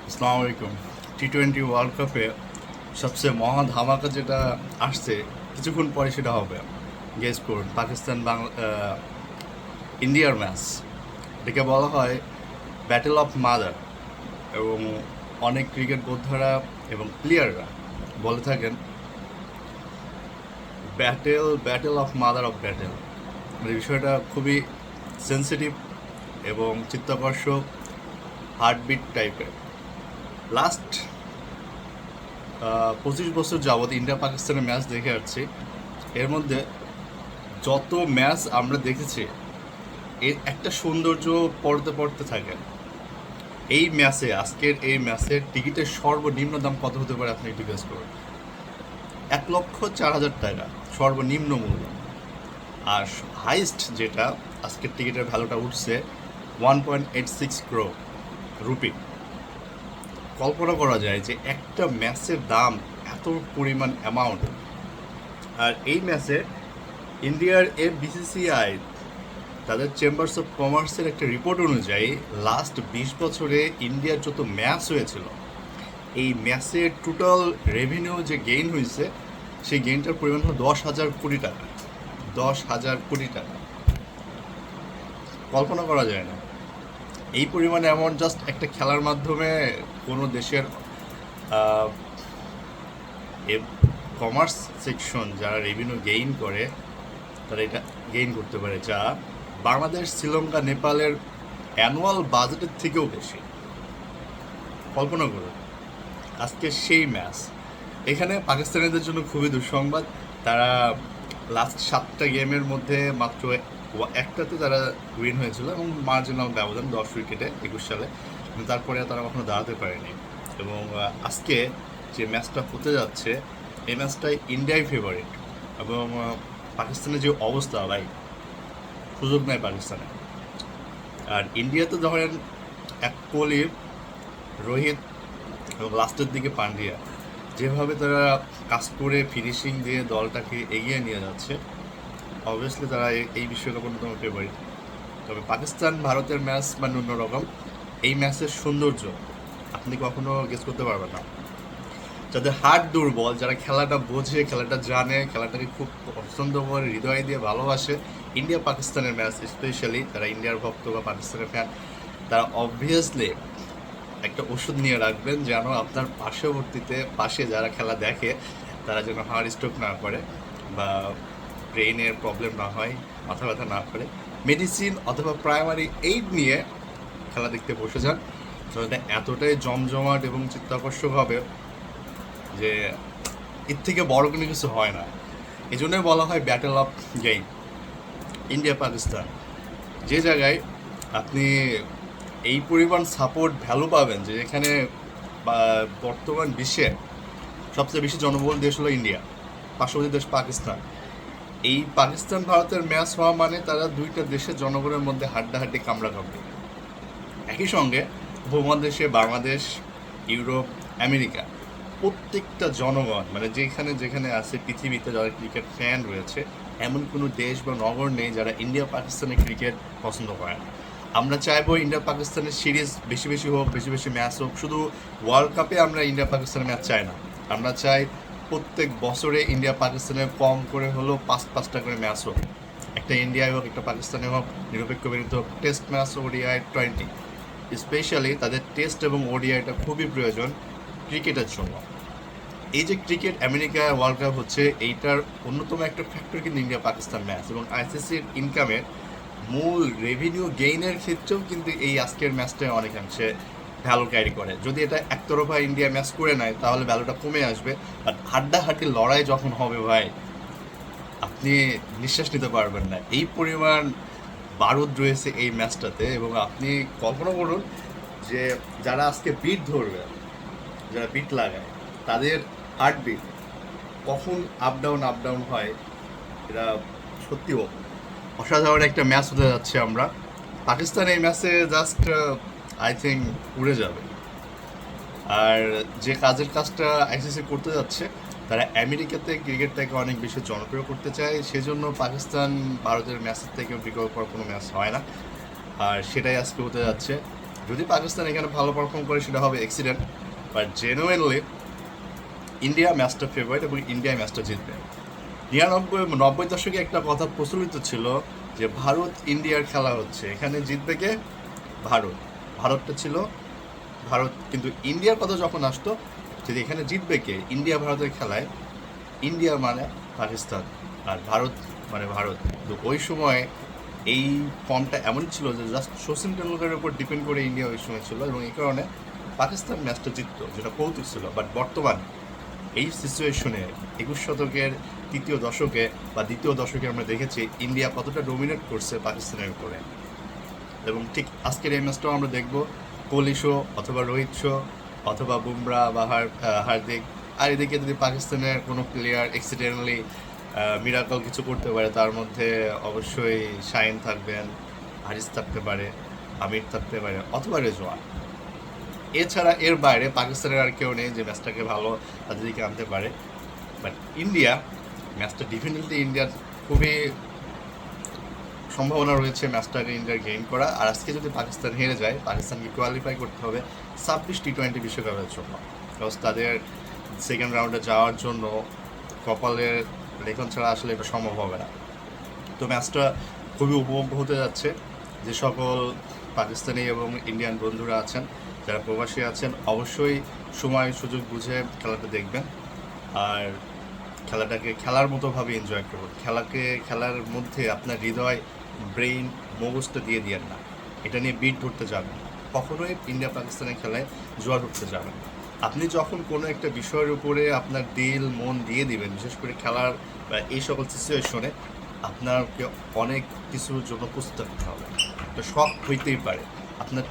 আসসালামু আলাইকুম। টি-20 ওয়ার্ল্ড কাপে সবচেয়ে মহা ধামাকা যেটা আসছে কিছুক্ষণ পরে সেটা হবে। গেস করুন, পাকিস্তান ইন্ডিয়ার ম্যাচ। এটাকে বলা হয় ব্যাটেল অফ মাদার, এবং অনেক ক্রিকেট বোদ্ধারা এবং প্লেয়াররা বলে থাকেন battle of mother of battle. মানে বিষয়টা খুবই সেন্সিটিভ এবং চিত্তাকর্ষক, হার্টবিট টাইপের। লাস্ট 25 বছর যাবৎ ইন্ডিয়া পাকিস্তানের ম্যাচ দেখে আসছি। এর মধ্যে যত ম্যাচ আমরা দেখেছি, এর একটা সৌন্দর্য পড়তে পড়তে থাকে। আজকের এই ম্যাচের টিকিটের সর্বনিম্ন দাম কত হতে পারে আপনি একটু গেস করুন। 1,04,000 টাকা সর্বনিম্ন মূল্য। আর হাইস্ট যেটা আজকের টিকিটের ভ্যালুটা উঠছে 1.86 crore রুপি। কল্পনা করা যায় যে একটা ম্যাচের দাম এত পরিমাণ অ্যামাউন্ট। আর এই ম্যাচে ইন্ডিয়ার বিসিসিআই তাদের চেম্বার্স অফ কমার্সের একটা রিপোর্ট অনুযায়ী লাস্ট 20 বছরে ইন্ডিয়ার যত ম্যাচ হয়েছিল, এই ম্যাচের টোটাল রেভিনিউ যে গেইন হয়েছে, সেই গেইনটার পরিমাণ হলো 10,000 কোটি টাকা। 10,000 কোটি টাকা কল্পনা করা যায় না। এই পরিমাণ অ্যামাউন্ট জাস্ট একটা খেলার মাধ্যমে কোনো দেশের কমার্স সেকশন যারা রেভিনিউ গেইন করে, তারা এটা গেইন করতে পারে, যা বাংলাদেশ, শ্রীলঙ্কা, নেপালের অ্যানুয়াল বাজেটের থেকেও বেশি। কল্পনা করুন আজকে সেই ম্যাচ। এখানে পাকিস্তানিদের জন্য খুবই দুঃসংবাদ। তারা লাস্ট 7টা গেমের মধ্যে মাত্র একটাতে তারা উইন হয়েছিল, এবং মার্জিনাল ব্যবধান 10 উইকেটে 21 সালে। কিন্তু তারপরে তারা কখনো দাঁড়াতে পারেনি। এবং আজকে যে ম্যাচটা হতে যাচ্ছে, এই ম্যাচটাই ইন্ডিয়াই ফেভারিট। এবং পাকিস্তানের যে অবস্থা, ভাই, সুযোগ নেই পাকিস্তানে। আর ইন্ডিয়াতে ধরেন এক কোহলি, রোহিত এবং লাস্টের দিকে পান্ডিয়া, যেভাবে তারা কাজ করে ফিনিশিং দিয়ে দলটাকে এগিয়ে নিয়ে যাচ্ছে, অবভিয়াসলি তারা এই বিশ্বকাপ অন্যতম ফেভারিট। তবে পাকিস্তান ভারতের ম্যাচ মানে অন্যরকম। এই ম্যাচের সৌন্দর্য আপনি কখনো গেস করতে পারবেন না। যাদের হার্ট দুর্বল, যারা খেলাটা বোঝে, খেলাটা জানে, খেলাটাকে খুব পছন্দ করে, হৃদয় দিয়ে ভালোবাসে, ইন্ডিয়া পাকিস্তানের ম্যাচ স্পেশালি তারা ইন্ডিয়ার ভক্ত বা পাকিস্তানের ফ্যান, তারা অবভিয়াসলি একটা ওষুধ নিয়ে রাখবেন, যেন আপনার পাশে যারা খেলা দেখে তারা যেন হার্ট স্ট্রোক না করে বা ব্রেইনের প্রবলেম না হয়, মাথা ব্যথা না করে। মেডিসিন অথবা প্রাইমারি এইড নিয়ে খেলা দেখতে বসে যান। তো এটা এতটাই জমজমাট এবং চিত্তাকর্ষক হবে যে এর থেকে বড় কোনো কিছু হয় না। এই জন্যই বলা হয় battle of game, India Pakistan. যে জায়গায় আপনি এই পরিমাণ সাপোর্ট ভ্যালু পাবেন, যে এখানে বর্তমান বিশ্বে সবচেয়ে বেশি জনবহুল দেশ হলো ইন্ডিয়া, পার্শ্ববর্তী দেশ পাকিস্তান। এই পাকিস্তান ভারতের ম্যাচ হওয়া মানে তারা দুইটা দেশের জনগণের মধ্যে হাড্ডাহাড্ডি কামড়াকামড়ি। একই সঙ্গে উপমহাদেশে বাংলাদেশ, ইউরোপ, আমেরিকা, প্রত্যেকটা জনগণ, মানে যেখানে যেখানে আছে পৃথিবীতে যারা ক্রিকেট ফ্যান রয়েছে, এমন কোনো দেশ বা নগর নেই যারা ইন্ডিয়া পাকিস্তানের ক্রিকেট পছন্দ করে না। আমরা চাইবো ইন্ডিয়া পাকিস্তানের সিরিজ বেশি বেশি হোক, বেশি বেশি ম্যাচ হোক। শুধু ওয়ার্ল্ড কাপে আমরা ইন্ডিয়া পাকিস্তানের ম্যাচ চাই না, আমরা চাই প্রত্যেক বছরে ইন্ডিয়া পাকিস্তানের কম করে হলেও 5-5টা করে ম্যাচ হোক। একটা ইন্ডিয়ায় হোক, একটা পাকিস্তানে হোক, নিরপেক্ষ বিরুদ্ধে হোক, টেস্ট ম্যাচ, ODI 20। স্পেশালি তাদের টেস্ট এবং ODIটা খুবই প্রয়োজন ক্রিকেটের জন্য। এই যে ক্রিকেট আমেরিকা ওয়ার্ল্ড কাপ হচ্ছে, এইটার অন্যতম একটা ফ্যাক্টর কিন্তু ইন্ডিয়া পাকিস্তান ম্যাচ। এবং আইসিসির ইনকামের মূল রেভিনিউ গেইনের ক্ষেত্রেও কিন্তু এই আজকের ম্যাচটা অনেকাংশে ভ্যালু ক্যারি করে। যদি এটা একতরফা ইন্ডিয়া ম্যাচ করে নেয় তাহলে ভ্যালুটা কমে আসবে। বাট হাড্ডাহাড্ডি লড়াই যখন হবে, ভাই, আপনি নিঃশ্বাস নিতে পারবেন না, এই পরিমাণ বারুদ রয়েছে এই ম্যাচটাতে। এবং আপনি কল্পনা করুন যে যারা আজকে বিট ধরবে, যারা বিট লাগায়, তাদের হার্টবিট কখন আপ ডাউন হয়, এটা সত্যিও অসাধারণ একটা ম্যাচ হতে যাচ্ছে। আমরা পাকিস্তান এই ম্যাচে জাস্ট আই থিঙ্ক উড়ে যাবে। আর যে কাজটা আইসিসি করতে যাচ্ছে, তারা আমেরিকাতে ক্রিকেটটাকে অনেক বেশি জনপ্রিয় করতে চায়, সেজন্য পাকিস্তান ভারতের ম্যাচের থেকে বিকল্প কোনো ম্যাচ হয় না। আর সেটাই আজকে হতে যাচ্ছে। যদি পাকিস্তান এখানে ভালো পারফর্ম করে সেটা হবে অ্যাক্সিডেন্ট, বাট জেনুইনলি ইন্ডিয়া ম্যাচটা ফেভারিট এবং ইন্ডিয়া ম্যাচটা জিতবে। 90 দশকে একটা কথা প্রচলিত ছিল যে ভারত ইন্ডিয়ার খেলা হচ্ছে, এখানে জিতবে কে? ভারত। ভারতটা ছিল ভারত, কিন্তু ইন্ডিয়ার কথা যখন আসতো যদি এখানে জিতবে কে, ইন্ডিয়া ভারতের খেলায় ইন্ডিয়া মানে পাকিস্তান আর ভারত মানে ভারত। তো ওই সময় এই ফর্মটা এমন ছিল যে জাস্ট শচীন টেন্ডুলকারের উপর ডিপেন্ড করে ইন্ডিয়া ওই সময় ছিল, এবং এই কারণে পাকিস্তান ম্যাচটা জিততো, যেটা কৌতুক ছিল। বাট বর্তমান এই সিচুয়েশনে 21 শতকের তৃতীয় দশকে বা দ্বিতীয় দশকে আমরা দেখেছি ইন্ডিয়া কতটা ডোমিনেট করছে পাকিস্তানের উপরে। এবং ঠিক আজকের এই ম্যাচটাও আমরা দেখব, কোহলি শো অথবা রোহিত শো অথবা বুমরা বা হার্দিক। আর এদিকে যদি পাকিস্তানের কোনো প্লেয়ার অ্যাক্সিডেন্টালি মিরাকল কিছু করতে পারে, তার মধ্যে অবশ্যই শাহিন থাকবেন, হারিস থাকতে পারে, আমির থাকতে পারে অথবা রেজওয়ান। এছাড়া এর বাইরে পাকিস্তানের আর কেউ নেই যে ম্যাচটাকে ভালো তাদের দিকে আনতে পারে। বাট ইন্ডিয়া ম্যাচটা ডেফিনেটলি ইন্ডিয়ার খুবই সম্ভাবনা রয়েছে ম্যাচটাকে ইন্ডিয়ার গেইন করা। আর আজকে যদি পাকিস্তান হেরে যায়, পাকিস্তানকে কোয়ালিফাই করতে হবে 26 টি-20 বিশ্বকাপের জন্য, বিকজ তাদের সেকেন্ড রাউন্ডে যাওয়ার জন্য কপালের লেখন ছাড়া আসলে এটা সম্ভব হবে না। তো ম্যাচটা খুবই উপভোগ্য হতে যাচ্ছে। যে সকল পাকিস্তানি এবং ইন্ডিয়ান বন্ধুরা আছেন, যারা প্রবাসী আছেন, অবশ্যই সময় সুযোগ বুঝে খেলাটা দেখবেন আর খেলাটাকে খেলার মতোভাবে এনজয় করুন। খেলার মধ্যে আপনার হৃদয়, ব্রেইন, মগজটা দিয়ে দিয়েন না, এটা নিয়ে বিট ধরতে যাবেন না, কখনোই ইন্ডিয়া পাকিস্তানের খেলায় জোয়ার ধরতে যাবেন না। আপনি যখন কোনো একটা বিষয়ের উপরে আপনার দিল মন দিয়ে দিবেন, বিশেষ করে খেলার বা এই সকল সিচুয়েশনে, আপনাকে অনেক কিছুর জন্য প্রস্তুত থাকতে হবে। একটা শক হইতেই পারে, আপনার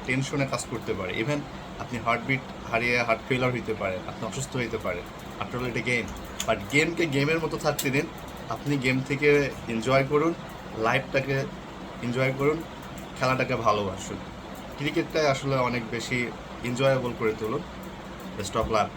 টেনশনে কাজ করতে পারে, ইভেন আপনি হার্টবিট হারিয়ে হার্ট ফেলার হইতে পারে, আপনি অসুস্থ হইতে পারে। আফটার অল এটা গেম, বাট গেমকে গেমের মতো থাকতে দিন। আপনি গেম থেকে এনজয় করুন, লাইফটাকে এনজয় করুন, খেলাটাকে ভালোবাসুন। ক্রিকেটটাই আসলে অনেক বেশি এনজয়েবল করে তুলুন। Best of luck.